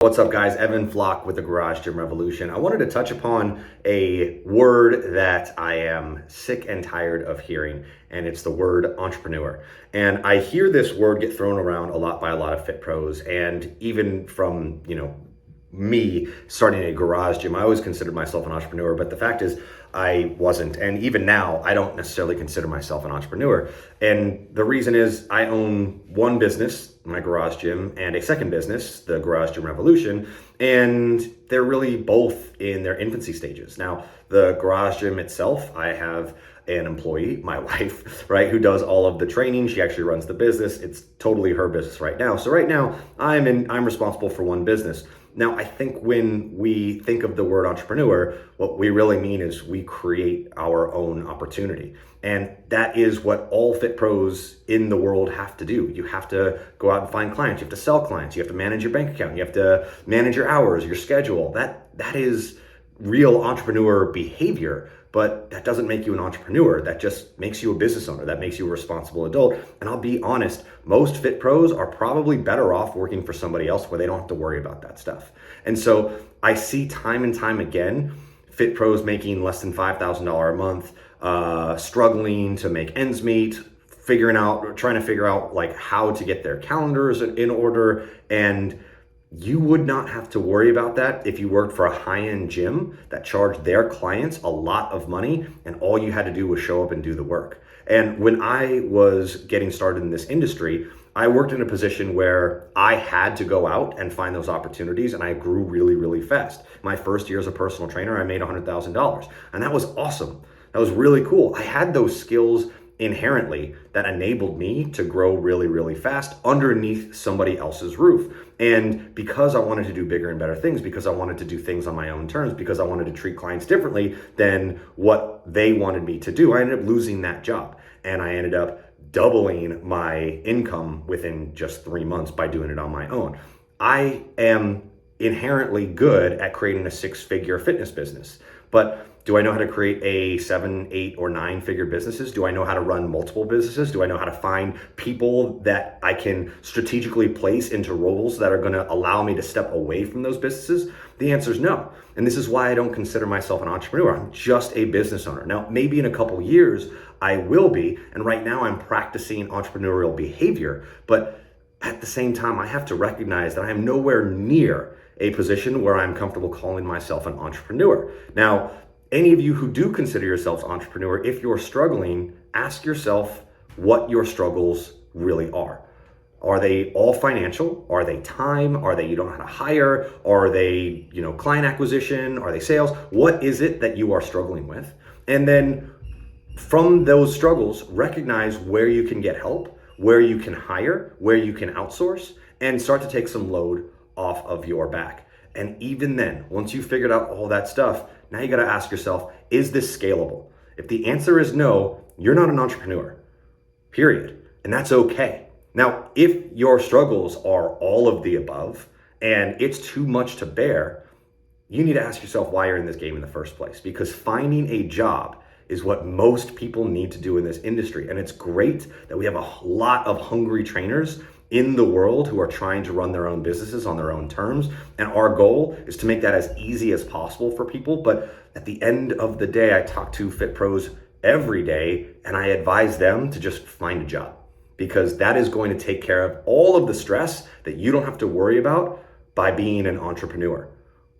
What's up, guys? Evan Flock with the Garage Gym Revolution. I wanted to touch upon a word that I am sick and tired of hearing, and it's the word entrepreneur. And I hear this word get thrown around a lot by a lot of fit pros, and even from, me starting a garage gym. I always considered myself an entrepreneur, but the fact is I wasn't. And even now, I don't necessarily consider myself an entrepreneur. And the reason is I own one business, my garage gym, and a second business, the Garage Gym Revolution. And they're really both in their infancy stages. Now, the garage gym itself, I have an employee, my wife, right, who does all of the training. She actually runs the business. It's totally her business right now. So right now, I'm responsible for one business. Now, I think when we think of the word entrepreneur, what we really mean is we create our own opportunity. And that is what all fit pros in the world have to do. You have to go out and find clients. You have to sell clients. You have to manage your bank account. You have to manage your hours, your schedule. That is real entrepreneur behavior. But that doesn't make you an entrepreneur. That just makes you a business owner. That makes you a responsible adult. And I'll be honest, most fit pros are probably better off working for somebody else where they don't have to worry about that stuff. And so I see time and time again, fit pros making less than $5,000 a month, struggling to make ends meet, trying to figure out like how to get their calendars in order. And you would not have to worry about that if you worked for a high-end gym that charged their clients a lot of money and all you had to do was show up and do the work. And when I was getting started in this industry, I worked in a position where I had to go out and find those opportunities, and I grew really, really fast. My first year as a personal trainer, I made $100,000, and that was awesome. That was really cool. I had those skills inherently that enabled me to grow really, really fast underneath somebody else's roof. And because I wanted to do bigger and better things, because I wanted to do things on my own terms, because I wanted to treat clients differently than what they wanted me to do, I ended up losing that job. And I ended up doubling my income within just 3 months by doing it on my own. I am inherently good at creating a 6-figure fitness business, but do I know how to create a 7, 8, or 9-figure businesses? Do I know how to run multiple businesses? Do I know how to find people that I can strategically place into roles that are going to allow me to step away from those businesses? The answer is no. And this is why I don't consider myself an entrepreneur. I'm just a business owner. Now, maybe in a couple years, I will be. And right now I'm practicing entrepreneurial behavior. But at the same time, I have to recognize that I am nowhere near a position where I'm comfortable calling myself an entrepreneur. Now, any of you who do consider yourselves entrepreneur, if you're struggling, ask yourself what your struggles really are. Are they all financial? Are they time? Are they you don't know how to hire? Are they, client acquisition? Are they sales? What is it that you are struggling with? And then from those struggles, recognize where you can get help, where you can hire, where you can outsource, and start to take some load off of your back. And even then, once you've figured out all that stuff, now you got to ask yourself, is this scalable? If the answer is no, you're not an entrepreneur, period. And that's okay. Now, if your struggles are all of the above and it's too much to bear, you need to ask yourself why you're in this game in the first place, because finding a job is what most people need to do in this industry. And it's great that we have a lot of hungry trainers in the world who are trying to run their own businesses on their own terms. And our goal is to make that as easy as possible for people. But at the end of the day, I talk to fit pros every day and I advise them to just find a job, because that is going to take care of all of the stress that you don't have to worry about by being an entrepreneur.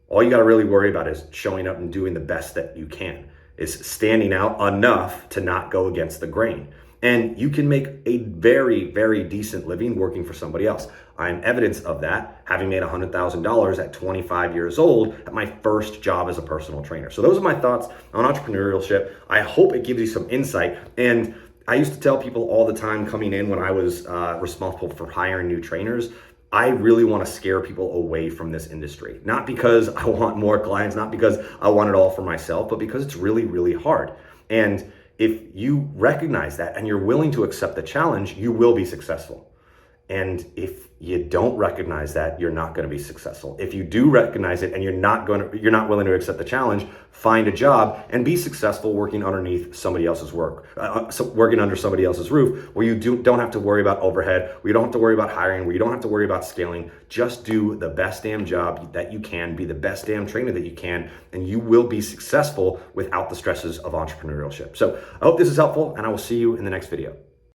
All you got to really worry about is showing up and doing the best that you can, is standing out enough to not go against the grain. And you can make a very, very decent living working for somebody else. I'm evidence of that, having made $100,000 at 25 years old at my first job as a personal trainer. So those are my thoughts on entrepreneurship. I hope it gives you some insight. And I used to tell people all the time coming in when I was responsible for hiring new trainers, I really want to scare people away from this industry. Not because I want more clients, not because I want it all for myself, but because it's really, really hard. And if you recognize that and you're willing to accept the challenge, you will be successful. And if you don't recognize that, you're not going to be successful. If you do recognize it and you're not willing to accept the challenge, find a job and be successful working underneath somebody else's work, working under somebody else's roof, where you don't have to worry about overhead, where you don't have to worry about hiring, where you don't have to worry about scaling. Just do the best damn job that you can, be the best damn trainer that you can, and you will be successful without the stresses of entrepreneurship. So I hope this is helpful, and I will see you in the next video.